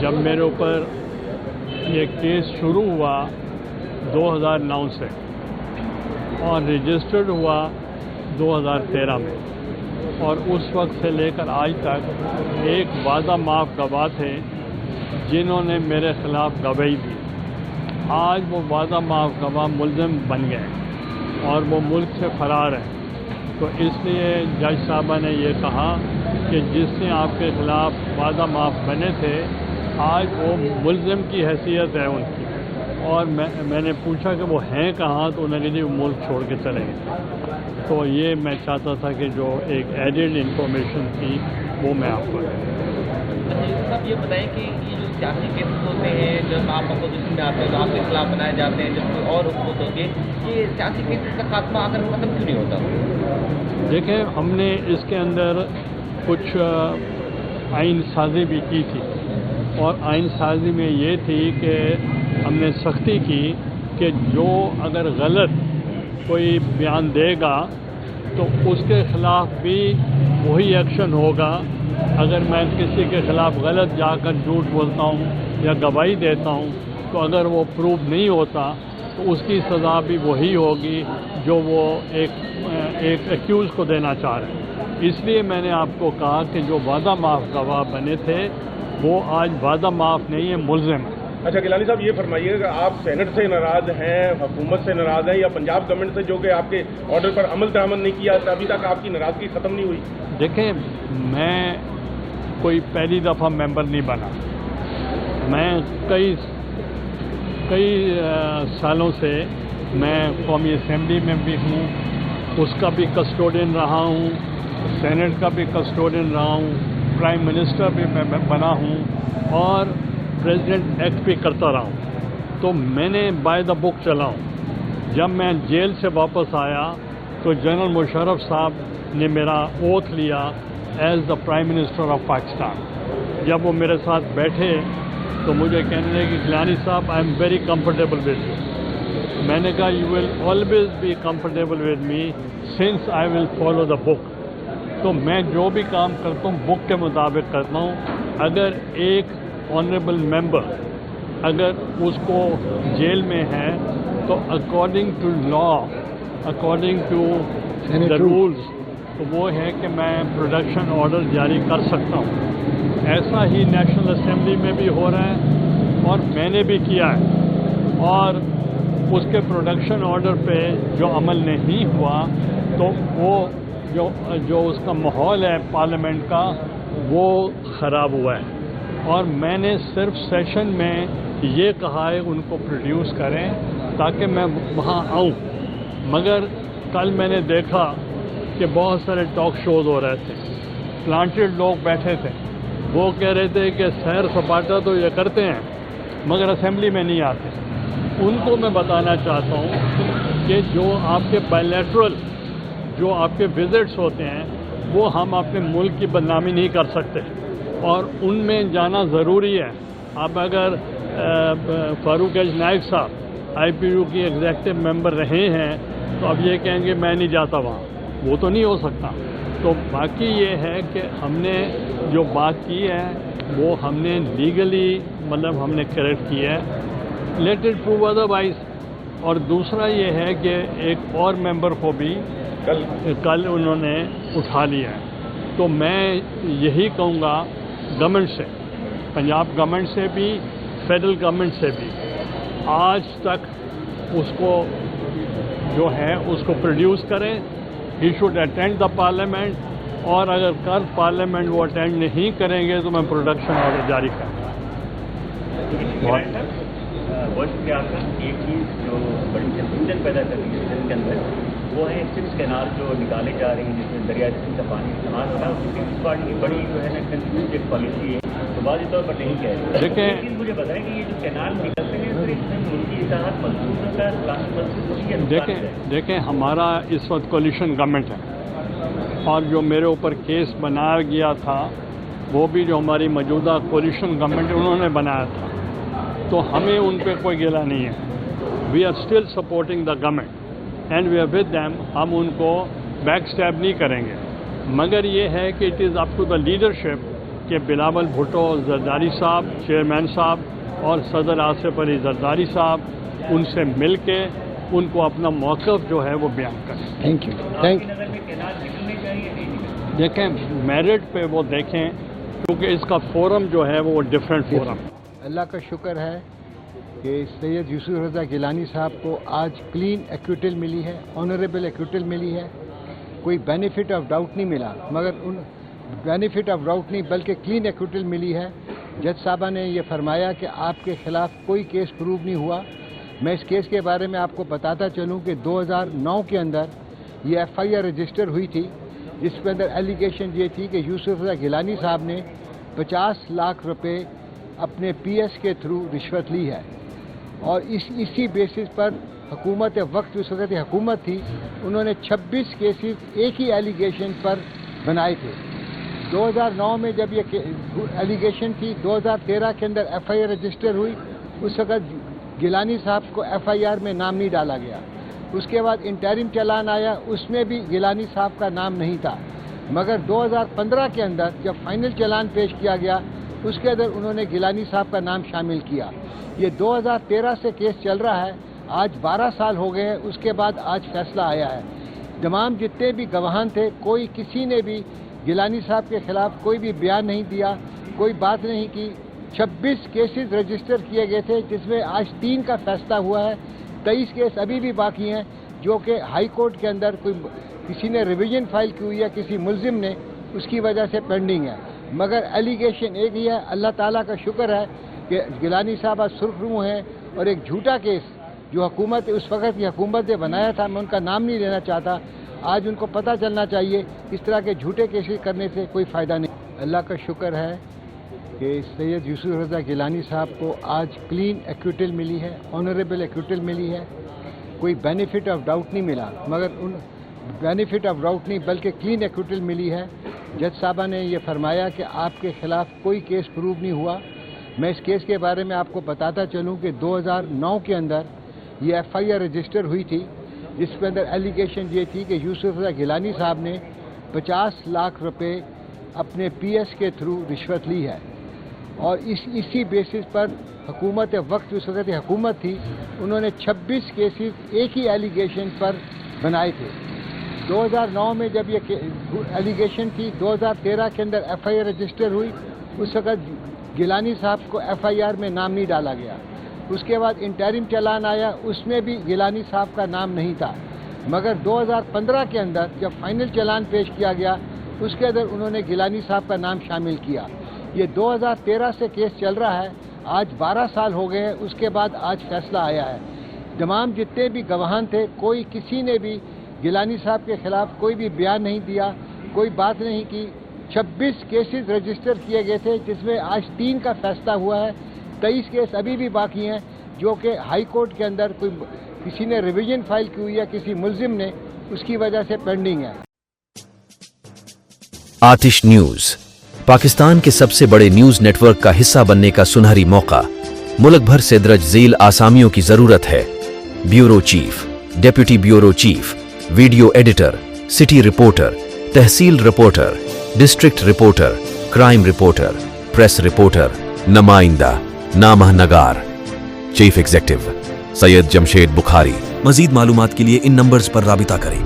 جب میرے اوپر یہ کیس شروع ہوا 2009 سے اور رجسٹرڈ ہوا 2013 میں، اور اس وقت سے لے کر آج تک ایک وعدہ معاف گواہ تھے جنہوں نے میرے خلاف گواہی دی. آج وہ وعدہ معاف گواہ ملزم بن گئے اور وہ ملک سے فرار ہیں. تو اس لیے جج صاحبہ نے یہ کہا کہ جس نے آپ کے خلاف وعدہ معاف بنے تھے آج وہ ملزم کی حیثیت ہے ان کی. اور میں نے پوچھا کہ وہ ہیں کہاں، تو انہوں نے کہا وہ ملک چھوڑ کے چلے گئے. تو یہ میں چاہتا تھا کہ جو ایک ایڈڈ انفارمیشن تھی وہ میں آپ کو صاحب یہ بتائیں کہ یہ جو سیاسی کیسز ہوتے ہیں جب آپ اپوزیشن میں آتے ہیں تو آپ کے خلاف بنائے جاتے ہیں، جب کوئی اور حکومت ہوتی ہے، یہ سیاسی کیسز کا خاتمہ اگر ختم کیوں نہیں ہوتا؟ دیکھیں، ہم نے اس کے اندر کچھ آئین سازی بھی کی تھی، اور آئین سازی میں یہ تھی کہ ہم نے سختی کی کہ جو اگر غلط کوئی بیان دے گا تو اس کے خلاف بھی وہی ایکشن ہوگا. اگر میں کسی کے خلاف غلط جا کر جھوٹ بولتا ہوں یا گواہی دیتا ہوں تو اگر وہ پروو نہیں ہوتا تو اس کی سزا بھی وہی ہوگی جو وہ ایک ایکیوز کو دینا چاہ رہے ہیں. اس لیے میں نے آپ کو کہا کہ جو وعدہ معاف گواہ بنے تھے وہ آج وعدہ معاف نہیں ہے، ملزم ہے. اچھا گیلانی صاحب، یہ فرمائیے کہ آپ سینٹ سے ناراض ہیں، حکومت سے ناراض ہیں، یا پنجاب گورنمنٹ سے جو کہ آپ کے آرڈر پر عمل درآمد نہیں کیا، ابھی تک آپ کی ناراضگی ختم نہیں ہوئی؟ دیکھیں، میں کوئی پہلی دفعہ ممبر نہیں بنا. میں کئی سالوں سے میں قومی اسمبلی میں بھی ہوں، اس کا بھی کسٹوڈین رہا ہوں، سینٹ کا بھی کسٹوڈین رہا ہوں، پرائم منسٹر بھی میں بنا ہوں، اور پریزیڈنٹ ایکٹ بھی کرتا رہا ہوں. تو میں نے بائی دا بک چلا ہوں. جب میں جیل سے واپس آیا تو جنرل مشرف صاحب نے میرا اوتھ لیا as the prime minister of Pakistan. جب وہ میرے ساتھ بیٹھے تو مجھے کہنے لگے کہ گیلانی صاحب، I am very comfortable with you. میں نے کہا you will always be comfortable with me since I will follow the book. تو میں جو بھی کام کرتا ہوں بک کے مطابق کرتا ہوں. اگر ایک آنریبل ممبر اگر اس کو جیل میں ہے تو according to law, according to the rules, تو وہ ہے کہ میں پروڈکشن آرڈر جاری کر سکتا ہوں. ایسا ہی نیشنل اسمبلی میں بھی ہو رہا ہے اور میں نے بھی کیا ہے. اور اس کے پروڈکشن آرڈر پہ جو عمل نہیں ہوا تو وہ جو اس کا ماحول ہے پارلیمنٹ کا وہ خراب ہوا ہے. اور میں نے صرف سیشن میں یہ کہا ہے ان کو پروڈیوس کریں تاکہ میں وہاں آؤں. مگر کل میں نے دیکھا کہ بہت سارے ٹاک شوز ہو رہے تھے، پلانٹڈ لوگ بیٹھے تھے، وہ کہہ رہے تھے کہ سیر سپاٹا تو یہ کرتے ہیں مگر اسمبلی میں نہیں آتے. ان کو میں بتانا چاہتا ہوں کہ جو آپ کے بائیلیٹرل جو آپ کے وزٹس ہوتے ہیں وہ ہم اپنے ملک کی بدنامی نہیں کر سکتے، اور ان میں جانا ضروری ہے. اب اگر فاروق ایچ نائک صاحب آئی پی یو کی ایگزیکٹو ممبر رہے ہیں تو اب یہ کہیں گے میں نہیں جاتا وہاں، وہ تو نہیں ہو سکتا. تو باقی یہ ہے کہ ہم نے جو بات کی ہے وہ ہم نے لیگلی مطلب ہم نے کریکٹ کی ہے، لیٹ اٹ پروو ادروائز. اور دوسرا یہ ہے کہ ایک اور ممبر کو بھی کل انہوں نے اٹھا لیا ہے. تو میں یہی کہوں گا گورنمنٹ سے، پنجاب گورنمنٹ سے بھی، فیڈرل گورنمنٹ سے بھی، آج تک اس کو جو ہے اس کو پروڈیوس کریں. He should attend the parliament, اور اگر کل پارلیمنٹ وہ اٹینڈ نہیں کریں گے تو میں پروڈکشن آرڈر جاری کروں گا. ایک چیز جو بڑی کنفیوژن پیدا کر رہی ہے دل کے اندر وہ ہے 6 کینال جو نکالے جا رہے ہیں جس میں دریائے سندھ کا پانی استعمال ہوتا ہے. پیپلز پارٹی کی بڑی جو ہے نا کنفیوز ایک پالیسی ہے، تو واضح طور پر نہیں کہہ رہے. لیکن مجھے بتائیں کہ یہ جو کینال نکلتے ہیں پھر اس میں ملکی اطاعت منسوخ ہوتا ہے، پلاسٹک منسوخ ہوتی ہے. دیکھیں ہمارا اس وقت کولیشن گورنمنٹ ہے، اور جو میرے اوپر کیس بنایا گیا تھا وہ بھی جو ہماری موجودہ کولیشن گورنمنٹ انہوں نے بنایا تھا، تو ہمیں ان پہ کوئی گلہ نہیں ہے. We are still supporting the government and we are with them. ہم ان کو بیک اسٹیپ نہیں کریں گے، مگر یہ ہے کہ it is up to the leadership کہ بلاول بھٹو زرداری صاحب چیئرمین صاحب اور صدر آصف علی زرداری صاحب ان سے مل کے ان کو اپنا موقف جو ہے وہ بیان کریں. Thank you. آپ کی نظر میں کینال نکلنے چاہیے نہیں نکلنے؟ دیکھیں میرٹ پہ وہ دیکھیں کیونکہ اس کا فورم جو ہے وہ ڈفرینٹ فورم. اللہ کا شکر ہے کہ سید یوسف رضا گیلانی صاحب کو آج کلین ایکویٹل ملی ہے, آنریبل ایکویٹل ملی ہے. کوئی بینیفٹ آف ڈاؤٹ نہیں ملا, مگر ان بینیفٹ آف ڈاؤٹ نہیں بلکہ کلین ایکویٹل ملی ہے. جج صاحبہ نے یہ فرمایا کہ آپ کے خلاف کوئی کیس پروو نہیں ہوا. میں اس کیس کے بارے میں آپ کو بتاتا چلوں کہ 2009 کے اندر یہ ایف آئی آر رجسٹر ہوئی تھی, جس کے اندر ایلیگیشن یہ تھی کہ یوسف رضا گیلانی صاحب نے 50 لاکھ روپے اپنے پی ایس کے تھرو رشوت لی ہے. اور اسی بیسس پر حکومت وقت اس وقت حکومت تھی, انہوں نے 26 کیسز ایک ہی ایلیگیشن پر بنائے تھے. 2009 میں جب یہ ایلیگیشن تھی, 2013 کے اندر ایف آئی آر رجسٹر ہوئی. اس وقت گیلانی صاحب کو ایف آئی آر میں نام نہیں ڈالا گیا. اس کے بعد انٹرم چلان آیا, اس میں بھی گیلانی صاحب کا نام نہیں تھا. مگر 2015 کے اندر جب فائنل چلان پیش کیا گیا, اس کے اندر انہوں نے گیلانی صاحب کا نام شامل کیا. یہ 2013 سے کیس چل رہا ہے, آج 12 سال ہو گئے ہیں. اس کے بعد آج فیصلہ آیا ہے. تمام جتنے بھی گواہان تھے, کوئی کسی نے بھی گیلانی صاحب کے خلاف کوئی بھی بیان نہیں دیا, کوئی بات نہیں کی. 26 کیسز رجسٹر کیے گئے تھے, جس میں آج 3 کا فیصلہ ہوا ہے. 23 کیس ابھی بھی باقی ہیں جو کہ ہائی کورٹ کے اندر کوئی کسی نے ریویژن فائل کی ہوئی ہے, کسی ملزم نے, اس کی وجہ سے پینڈنگ ہے. مگر ایلیگیشن ایک ہی ہے. اللہ تعالیٰ کا شکر ہے کہ گیلانی صاحب آج سرخ رو ہیں. اور ایک جھوٹا کیس جو حکومت اس وقت کی حکومت نے بنایا تھا, میں ان کا نام نہیں لینا چاہتا, آج ان کو پتہ چلنا چاہیے اس طرح کے جھوٹے کیسز کرنے سے کوئی فائدہ نہیں. اللہ کا شکر ہے کہ سید یوسف رضا گیلانی صاحب کو آج کلین ایکویٹل ملی ہے, آنریبل ایکویٹل ملی ہے. کوئی بینیفٹ آف ڈاؤٹ نہیں ملا, مگر ان بینیفٹ آف ڈاؤٹ نہیں بلکہ کلین ایکویٹل ملی ہے. جج صاحبہ نے یہ فرمایا کہ آپ کے خلاف کوئی کیس پروو نہیں ہوا. میں اس کیس کے بارے میں آپ کو بتاتا چلوں کہ 2009 کے اندر یہ ایف آئی آر رجسٹر ہوئی تھی, جس کے اندر ایلیگیشن یہ تھی کہ یوسف رضا گیلانی صاحب نے 50 لاکھ روپے اپنے پی ایس کے تھرو رشوت لی ہے. اور اسی بیسس پر حکومت وقت اس وقت حکومت تھی, انہوں نے 26 کیسز ایک ہی ایلیگیشن پر بنائے تھے. 2009 میں جب یہ ایلیگیشن تھی, 2013 کے اندر ایف آئی آر رجسٹر ہوئی. اس وقت گیلانی صاحب کو ایف آئی آر میں نام نہیں ڈالا گیا. اس کے بعد انٹرم چلان آیا, اس میں بھی گیلانی صاحب کا نام نہیں تھا. مگر 2015 کے اندر جب فائنل چلان پیش کیا گیا, اس کے اندر انہوں نے گیلانی صاحب کا نام شامل کیا. یہ 2013 سے کیس چل رہا ہے, آج 12 سال ہو گئے ہیں. اس کے بعد آج فیصلہ آیا ہے. تمام جتنے بھی گواہان تھے, کوئی کسی نے بھی گیلانی صاحب کے خلاف کوئی بھی بیان نہیں دیا, کوئی بات نہیں کی. 26 کیسز رجسٹر کیے گئے تھے, جس میں آج 3 کا فیصلہ ہوا ہے. 23 کیس ابھی بھی باقی ہیں جو کہ ہائی کورٹ کے اندر کوئی کسی نے ریویژن فائل کی ہوئی ہے, کسی ملزم نے, اس کی وجہ سے پینڈنگ ہے. آتش نیوز پاکستان کے سب سے بڑے نیوز نیٹ ورک کا حصہ بننے کا سنہری موقع. ملک بھر سے درج ذیل آسامیوں کی ضرورت ہے. Bureau chief, deputy bureau chief, video editor, city reporter, tehsil reporter, district reporter, crime reporter, press reporter, نمائندہ, نامہ نگار. Chief executive Syed Jamshed Bukhari. مزید معلومات کے لیے ان نمبرز پر رابطہ کریں.